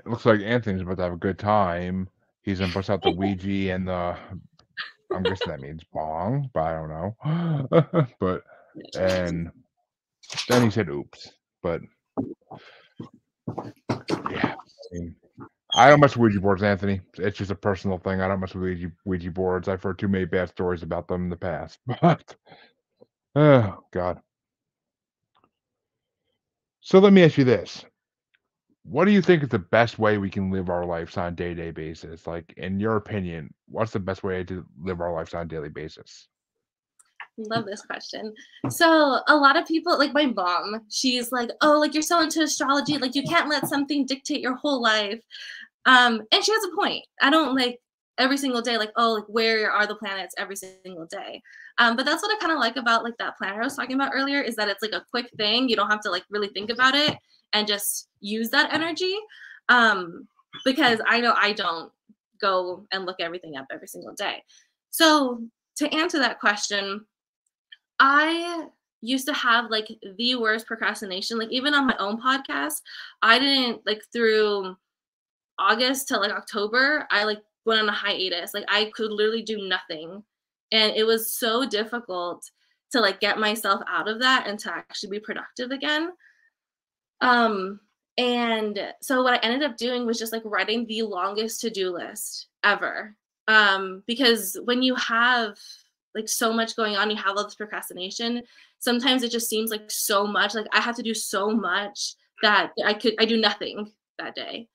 it looks like Anthony's about to have a good time. He's gonna bust out the Ouija and the I'm guessing that means bong, but I don't know. But and then he said oops. But yeah, I mean, I don't mess with Ouija boards, Anthony. It's just a personal thing. I don't mess with Ouija boards. I've heard too many bad stories about them in the past. But oh God. So let me ask you this. What do you think is the best way we can live our lives on a day-to-day basis? Like, in your opinion, what's the best way to live our lives on a daily basis? Love this question. So a lot of people, like my mom, she's like, "Oh, like you're so into astrology, like you can't let something dictate your whole life." And she has a point. I don't like every single day, like, oh, like where are the planets every single day? But that's what I kind of like about like that planner I was talking about earlier, is that it's like a quick thing. You don't have to like really think about it and just use that energy. Um, because I know I don't go and look everything up every single day. So to answer that question, I used to have like the worst procrastination. Like even on my own podcast, I didn't like through August to like October, I like went on a hiatus. Like I could literally do nothing. And it was so difficult to like get myself out of that and to actually be productive again. Um, and so what I ended up doing was just like writing the longest to-do list ever. Because when you have like so much going on, you have all this procrastination, sometimes it just seems like so much. Like I have to do so much that I do nothing that day.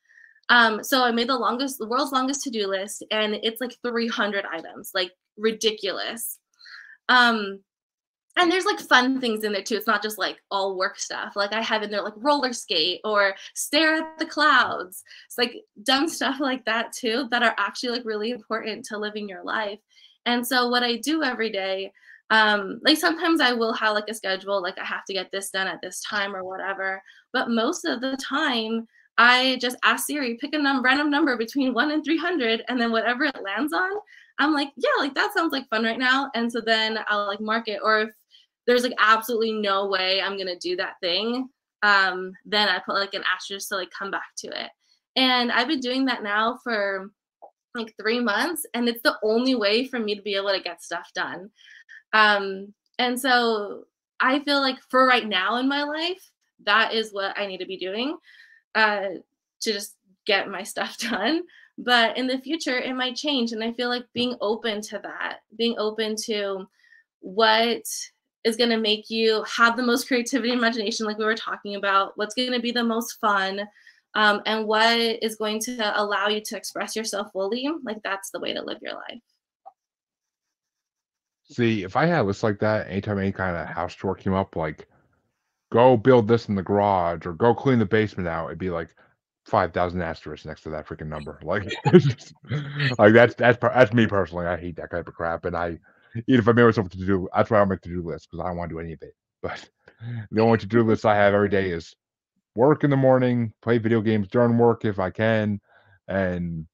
So I made the world's longest to-do list, and it's like 300 items, like ridiculous. Um, and there's like fun things in there too. It's not just like all work stuff. Like I have in there like roller skate or stare at the clouds. It's like dumb stuff like that too that are actually like really important to living your life. And so what I do every day, like sometimes I will have like a schedule, like I have to get this done at this time or whatever. But most of the time, I just ask Siri, pick a random number between 1 and 300, and then whatever it lands on, I'm like, yeah, like that sounds like fun right now. And so then I'll like mark it. Or if there's like absolutely no way I'm gonna do that thing, then I put like an asterisk to like come back to it. And I've been doing that now for like 3 months, and it's the only way for me to be able to get stuff done. And so I feel like for right now in my life, that is what I need to be doing uh, to just get my stuff done. But in the future, it might change. And I feel like being open to that, being open to what is going to make you have the most creativity and imagination, like we were talking about, what's going to be the most fun, and what is going to allow you to express yourself fully. Like that's the way to live your life. See, if I had a list like that, anytime any kind of house chore came up, like go build this in the garage or go clean the basement out, it'd be like 5,000 asterisks next to that freaking number. Like, it's just, like that's me personally. I hate that type of crap, and even if I made myself to do, that's why I make to do lists because I don't want to do any of it. But the only to do list I have every day is work in the morning, play video games during work if I can, and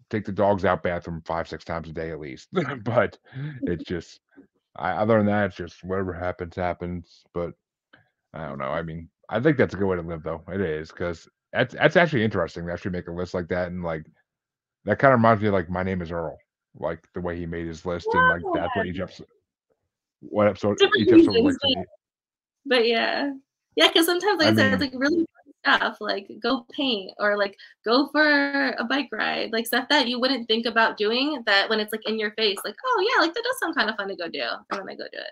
take the dogs out bathroom 5, 6 times a day at least. But it's just, other than that, it's just whatever happens, happens. But I don't know. I mean, I think that's a good way to live, though. It is because that's actually interesting to actually make a list like that, and like that kind of reminds me of like My Name Is Earl, like the way he made his list, and like that's what Yeah, different each episode reasons, relates to me. but yeah. Yeah, because sometimes, like I I said, it's mean, like really fun stuff, like go paint or like go for a bike ride, like stuff that you wouldn't think about doing that when it's like in your face, like, oh yeah, like that does sound kind of fun to go do. And then I go do it.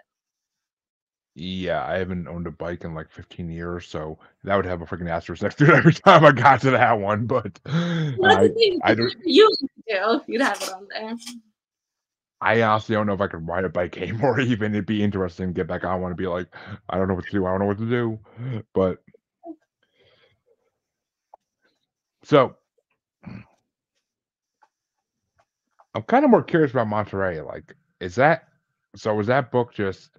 yeah, I haven't owned a bike in like 15 years, so that would have a freaking asterisk next to it every time I got to that one. But Well, that's the thing, I like don't. whatever you like to do, you'd have it on there. I honestly don't know if I could ride a bike anymore even. It'd be interesting to get back on one and be like, "I don't know what to do. I don't know what to do." But so, I'm kinda more curious about Monterey, like, is that book just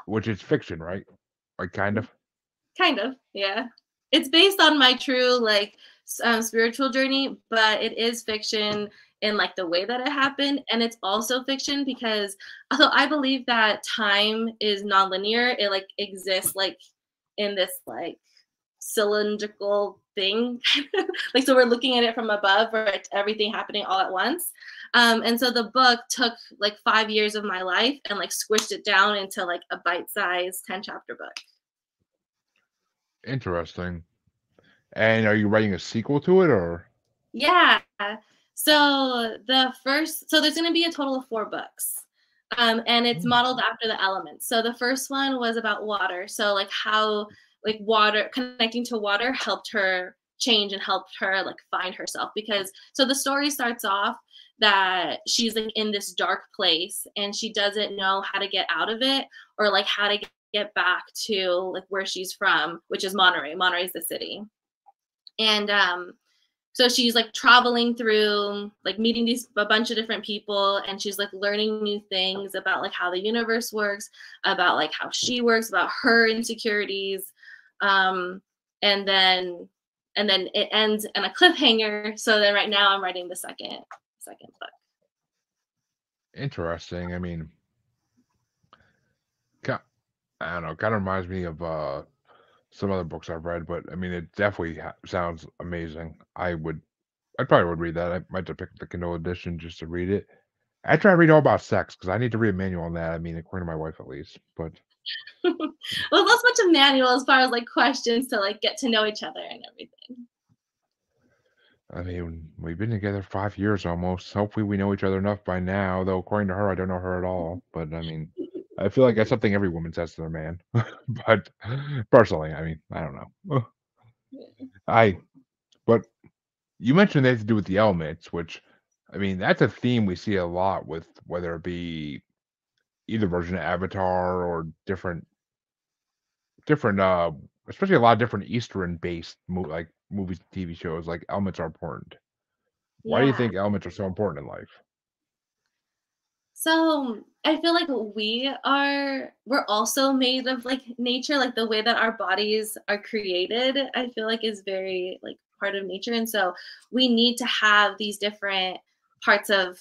which is fiction, right? Like, kind of? Kind of, yeah. It's based on my true like spiritual journey, but it is fiction in like the way that it happened, and it's also fiction because although I believe that time is nonlinear, it like exists like in this like cylindrical thing. Like so we're looking at it from above where it's everything happening all at once. And so the book took like 5 years of my life and like squished it down into like a bite-sized 10 chapter book. Interesting. And are you writing a sequel to it, or Yeah. So there's going to be a total of 4 books. And it's Mm, modeled after the elements. So the first one was about water. So like how like water connecting to water helped her change and helped her like find herself because so the story starts off that she's like in this dark place and she doesn't know how to get out of it or like how to get back to like where she's from, which is Monterey. Monterey is the city. And so she's like traveling through like meeting these a bunch of different people and she's like learning new things about like how the universe works, about like how she works, about her insecurities. um and then it ends in a cliffhanger, so then right now I'm writing the second book. interesting. I mean, ki I don't know, kinda reminds me of, some other books I've read, but, I mean, it definitely sounds amazing. I probably would read that. I might have picked the Kindle edition just to read it. I try to read all about sex because I need to read a manual on that, I mean, according to my wife at least, but Well, not so much a manual as far as like questions to like get to know each other and everything. I mean, we've been together 5 years almost. Hopefully, we know each other enough by now, though according to her, I don't know her at all. But I mean, I feel like that's something every woman says to their man. But personally, I mean, I don't know. I but you mentioned they have to do with the elements, which I mean, that's a theme we see a lot with whether it be either version of Avatar or different especially a lot of different Eastern based like movies and TV shows, like elements are important. Why do you Yeah. think elements are so important in life? So I feel like we're also made of like nature, like the way that our bodies are created, I feel like is very like part of nature. And so we need to have these different parts of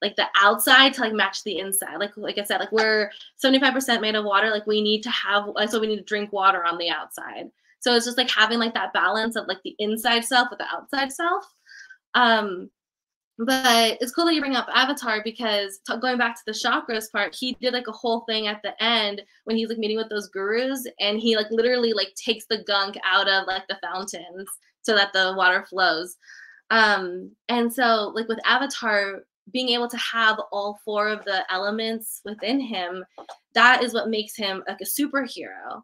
like the outside to like match the inside. Like I said, like we're 75% made of water. Like we need to have so we need to drink water on the outside. So it's just like having like that balance of like the inside self with the outside self. Um but it's cool that you bring up Avatar because going back to the chakras part, he did like a whole thing at the end when he's like meeting with those gurus, and he like literally like takes the gunk out of like the fountains so that the water flows. And so like with Avatar, being able to have all four of the elements within him, that is what makes him like a superhero.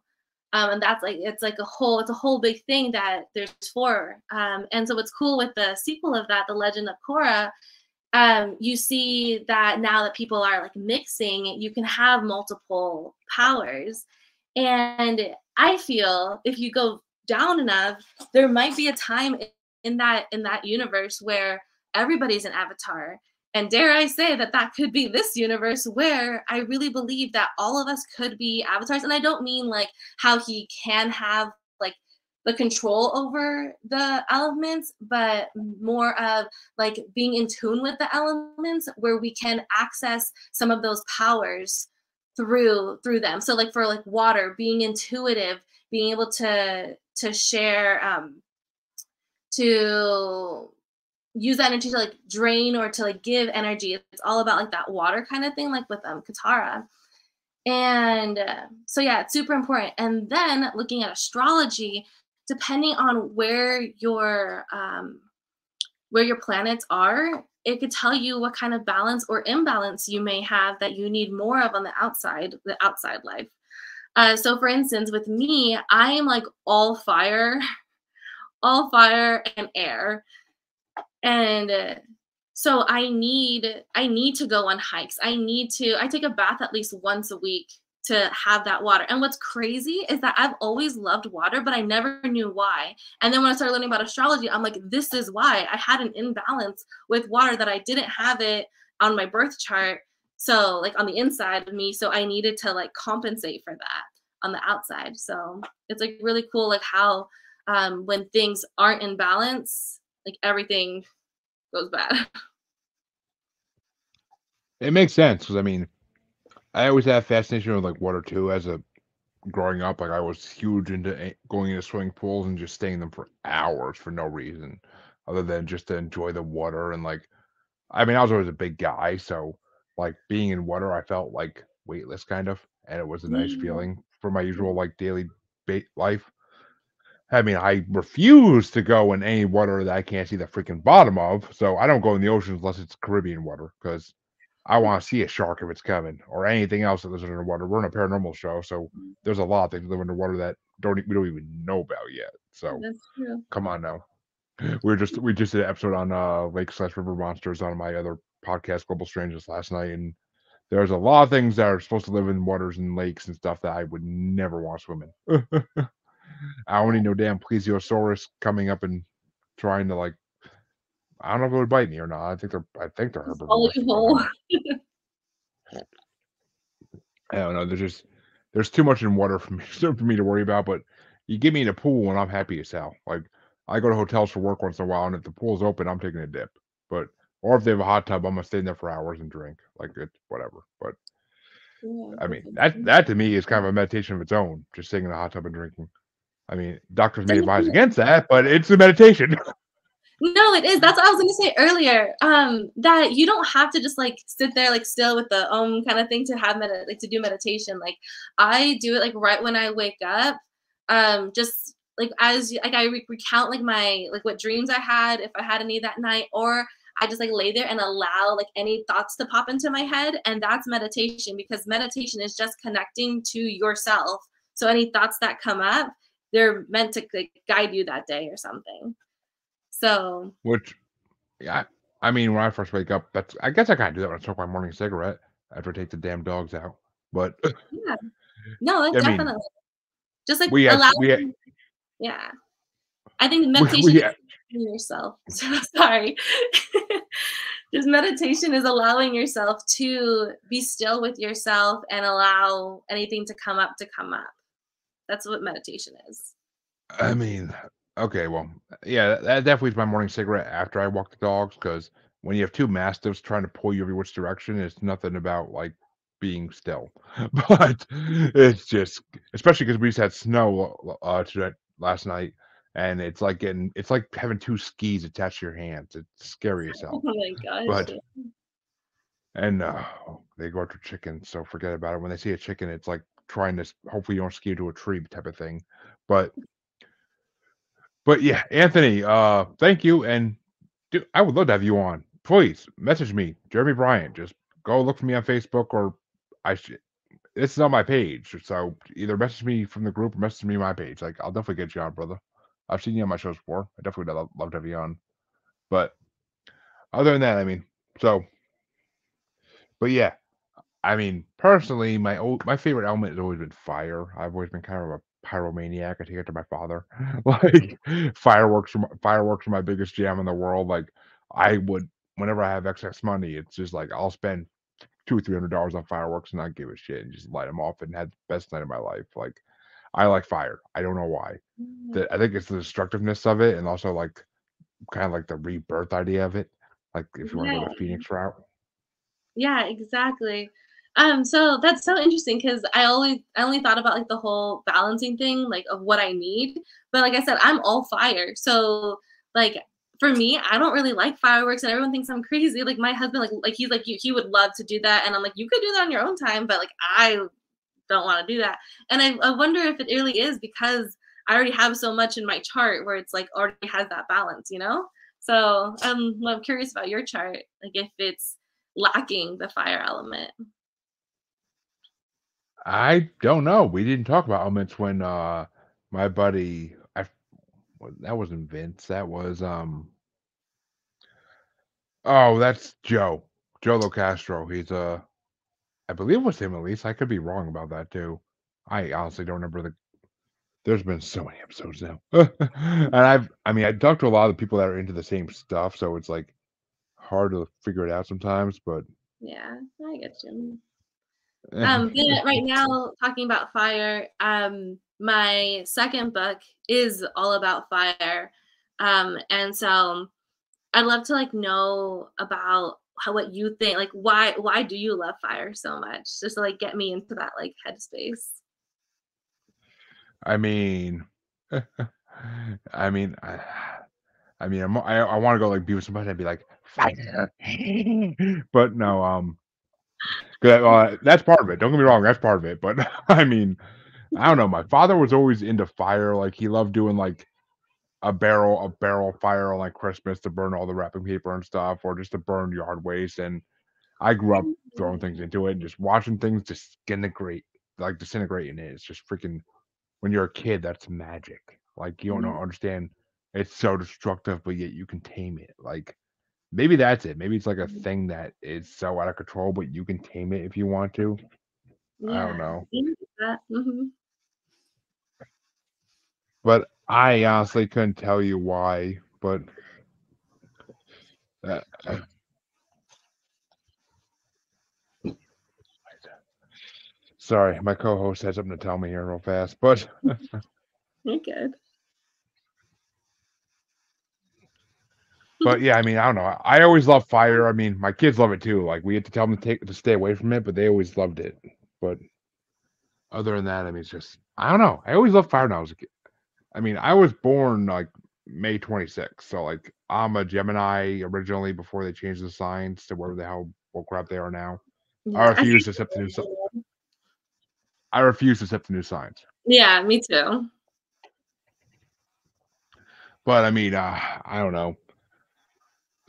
And that's like it's a whole big thing that there's four. And so what's cool with the sequel of that, The Legend of Korra, you see that now that people are like mixing, you can have multiple powers. And I feel if you go down enough, there might be a time in that universe where everybody's an avatar. And dare I say that that could be this universe where I really believe that all of us could be avatars. And I don't mean like how he can have like the control over the elements, but more of like being in tune with the elements where we can access some of those powers through them. So like for like water, being intuitive, being able to share to use that energy to like drain or to like give energy. It's all about like that water kind of thing, like with Katara. And so yeah, it's super important. And then looking at astrology, depending on where your planets are, it could tell you what kind of balance or imbalance you may have that you need more of on the outside life. So for instance, with me, I am like all fire, all fire and air. And so I need to go on hikes. I take a bath at least once a week to have that water. And what's crazy is that I've always loved water, but I never knew why. And then when I started learning about astrology, I'm like, this is why I had an imbalance with water, that I didn't have it on my birth chart. So like on the inside of me, so I needed to like compensate for that on the outside. So it's like really cool, like how when things aren't in balance, like everything goes bad. It makes sense because I mean, I always had a fascination with like water too. As a growing up, like I was huge into going into swimming pools and just staying in them for hours for no reason, other than just to enjoy the water. And like, I mean, I was always a big guy, so like being in water, I felt like weightless kind of, and it was a nice Mm, feeling for my usual like daily life. I mean, I refuse to go in any water that I can't see the freaking bottom of, so I don't go in the oceans unless it's Caribbean water because I want to see a shark if it's coming or anything else that lives underwater. We're in a paranormal show, so there's a lot of things that live underwater that we don't even know about yet. So that's true. come on now. We just did an episode on lake slash river monsters on my other podcast, Global Strangeness, last night, and there's a lot of things that are supposed to live in waters and lakes and stuff that I would never want to swim in. I don't need no damn plesiosaurus coming up and trying to like. I don't know if it would bite me or not. I think they're Swallow herbivores, you but whole. I don't know. There's too much in water for me for me to worry about. But you get me in a pool and I'm happy as hell. Like I go to hotels for work once in a while, and if the pool's open, I'm taking a dip. But or if they have a hot tub, I'm gonna stay in there for hours and drink. Like it's whatever. But Yeah, I that's mean that to me is kind of a meditation of its own. Just sitting in a hot tub and drinking. I mean, doctors may advise definitely. against that, but it's a meditation. No, it is. That's what I was gonna say earlier. That you don't have to just like sit there like still with the kind of thing to have like to do meditation. Like I do it like right when I wake up. Just like like I recount like my like what dreams I had, if I had any that night, or I just like lay there and allow like any thoughts to pop into my head, and that's meditation, because meditation is just connecting to yourself. So any thoughts that come up, they're meant to like guide you that day or something. So Which yeah, I mean, when I first wake up, I guess I kinda do that when I smoke my morning cigarette after I take the damn dogs out. But yeah, no, it I mean, definitely just like we had we had allowing, yeah. I think meditation we is had allowing yourself. So sorry. Just meditation is allowing yourself to be still with yourself and allow anything to come up to come up. That's what meditation is. I mean, okay, well, yeah, that definitely is my morning cigarette after I walk the dogs. Because when you have 2 mastiffs trying to pull you every which direction, it's nothing about, like, being still. But it's just especially because we just had snow, today last night, and it's like having 2 skis attached to your hands. It's scary as Oh hell. my gosh. But and, they go after chickens, so forget about it. When they see a chicken, it's like trying to hopefully you don't ski to a tree type of thing. But yeah, Anthony, thank you, and dude, I would love to have you on please message me, Jeremy Bryant. Just go look for me on Facebook, or I should. This is on my page, so either message me from the group or message me my page. Like, I'll definitely get you on, brother. I've seen you on my shows before. I definitely would love to have you on. But other than that, I mean, so, but yeah, I mean, personally, my favorite element has always been fire. I've always been kind of a pyromaniac. I take it to my father. Like fireworks are my biggest jam in the world. Like I would whenever I have excess money, it's just like I'll spend $200-300 on fireworks and not give a shit and just light them off and have the best night of my life. Like I like fire. I don't know why. Mm, I think it's the destructiveness of it and also like kind of like the rebirth idea of it. Like if you want to go the yeah. Phoenix route. Yeah, exactly. So that's so interesting because I only thought about like the whole balancing thing, like of what I need. But like I said, I'm all fire. So like for me, I don't really like fireworks and everyone thinks I'm crazy. Like my husband, like he's like he would love to do that. And I'm like, you could do that on your own time, but like I don't want to do that. And I wonder if it really is because I already have so much in my chart where it's like already has that balance, you know? So I'm curious about your chart, like if it's lacking the fire element. I don't know. We didn't talk about elements when my buddy that wasn't Vince. That was oh, that's Joe. Joe Locastro. He's I believe it was him at least. I could be wrong about that too. I honestly don't remember there's been so many episodes now. And I mean I talked to a lot of the people that are into the same stuff, so it's like hard to figure it out sometimes, but Yeah, I get you. Yeah, right now talking about fire, my second book is all about fire. And so I'd love to like know about how what you think, like why do you love fire so much? Just to like get me into that like headspace. I mean I mean I want to go like be with somebody and be like fire, but no, 'cause, that's part of it. Don't get me wrong, that's part of it. But I mean, I don't know. My father was always into fire. Like he loved doing like a barrel fire on like Christmas to burn all the wrapping paper and stuff, or just to burn yard waste. And I grew up throwing things into it and just watching things disintegrate, like disintegrating it. It's just freaking when you're a kid, that's magic. Like you don't know, Mhm. understand. It's so destructive, but yet you can tame it. Like maybe that's it. Maybe it's like a thing that is so out of control, but you can tame it if you want to. I don't Yeah. know. I get that. Mhm. But I honestly couldn't tell you why. But uh, sorry, my co-host had something to tell me here real fast. But You're good. but yeah, I mean, I don't know. I always love fire. I mean, my kids love it too. Like we had to tell them to stay away from it, but they always loved it. But other than that, I mean, it's just I don't know. I always loved fire when I was a kid. I mean, I was born like May 26th, so like I'm a Gemini originally before they changed the signs to whatever the hell what crap they are now. I Yeah. I refuse think to accept the new. I refuse to accept the new signs. yeah, me too. But I mean, I don't know.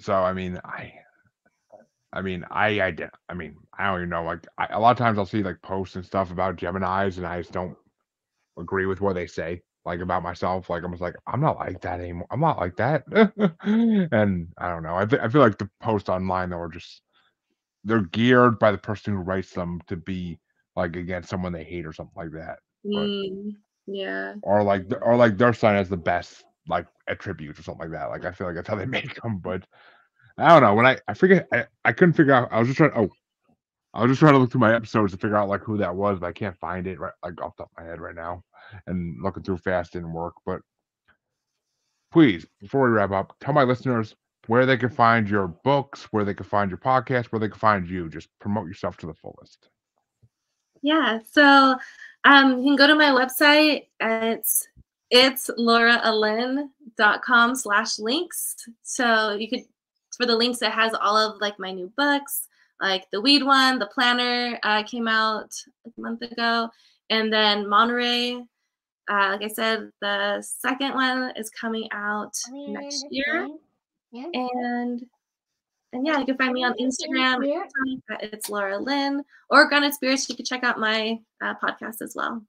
So I mean, I don't even know. Like a lot of times I'll see like posts and stuff about Geminis, and I just don't agree with what they say. Like about myself, like I'm just like I'm not like that anymore. I'm not like that, and I don't know. I feel like the posts online though are just they're geared by the person who writes them to be like against someone they hate or something like that. But Yeah. or like their sign has the best like attributes or something like that. Like I feel like that's how they make them. But I don't know. When I forget, I couldn't figure out. I was just trying to look through my episodes to figure out like who that was, but I can't find it right like off the top of my head right now. And looking through fast didn't work. But please, before we wrap up, tell my listeners where they can find your books, where they can find your podcast, where they can find you. Just promote yourself to the fullest. Yeah. So you can go to my website. It's lauraalyn.com/links. So you could for the links it has all of like my new books, like the weed one, the planner came out a month ago, and then Monterey. Like I said, the second one is coming out next year. And And yeah, you can find me on Instagram, TikTok, it's Laura Alyn, or Grounded Spirits. You can check out my podcast as well.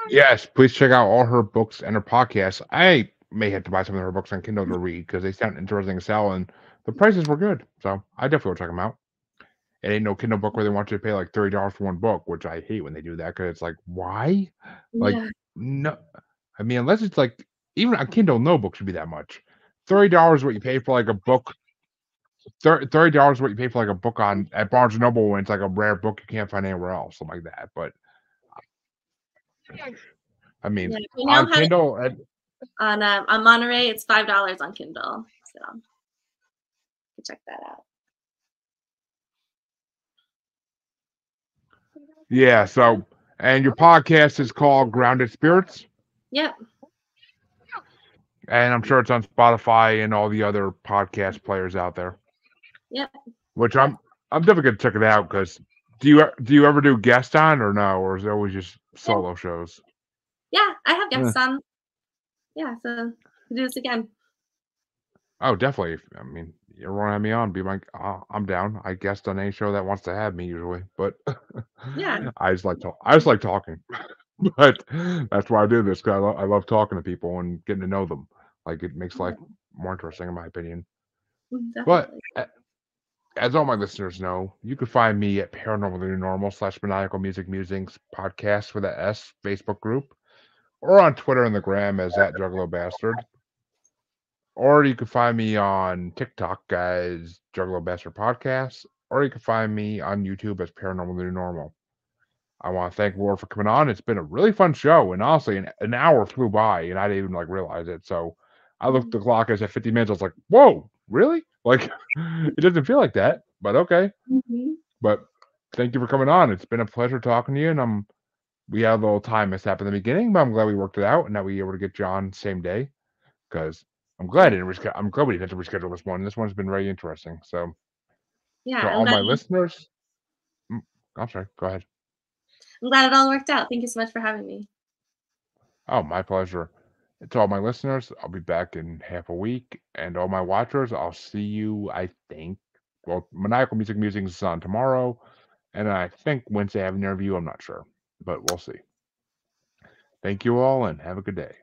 Yes, please check out all her books and her podcasts. I may have to buy some of her books on Kindle to read because they sound interesting as hell, and the prices were good. So I definitely will check them out. It ain't no Kindle book where they want you to pay like $30 for one book, which I hate when they do that because it's like, why? Like, Yeah, no, I mean, unless it's like even a Kindle, no book should be that much. $30 what you pay for like a book. $30 what you pay for like a book on at Barnes and Noble when it's like a rare book you can't find anywhere else, something like that. But I mean, yeah. We now on have it Kindle, on Monterey. It's $5 on Kindle, so you can check that out. yeah. So, and your podcast is called Grounded Spirits, Yep, and I'm sure it's on Spotify and all the other podcast players out there. yep. Which I'm definitely gonna check it out because do you ever do guest on or no, or is it always just Yeah, solo shows? yeah. I have Eh. guests on. Yeah, so we'll do this again. Oh, definitely. I mean, you ever want to have me on? Be like, I'm down. I guest on any show that wants to have me usually, but Yeah, I just like talking. But that's why I do this because I love talking to people and getting to know them. Like it makes life yeah, more interesting, in my opinion. But definitely. as all my listeners know, you can find me at Paranormal New Normal / Maniacal Music Musings podcast with a S Facebook group, or on Twitter and the gram as at Juggalo Bastard. Or you can find me on TikTok as Juggalo Bastard Podcast, or you can find me on YouTube as Paranormal New Normal. I want to thank Laura for coming on. It's been a really fun show, and honestly, an hour flew by, and I didn't even like realize it. So I looked at the clock. I said 50 minutes. I was like, "Whoa, really?" Like it doesn't feel like that, but okay. Mhm. But thank you for coming on. It's been a pleasure talking to you, and we had a little time mishap in the beginning, but I'm glad we worked it out, and that we were able to get you on same day because Yeah, I'm glad we didn't have to reschedule this one. This one's been very interesting. So yeah. to all my listeners, mm, I'm sorry. Go ahead. I'm glad it all worked out. Thank you so much for having me. Oh, my pleasure. To all my listeners, I'll be back in half a week, and all my watchers, I'll see you. I think. Well, Maniacal Music Musings is on tomorrow, and I think Wednesday I have an interview. I'm not sure, but we'll see. Thank you all, and have a good day.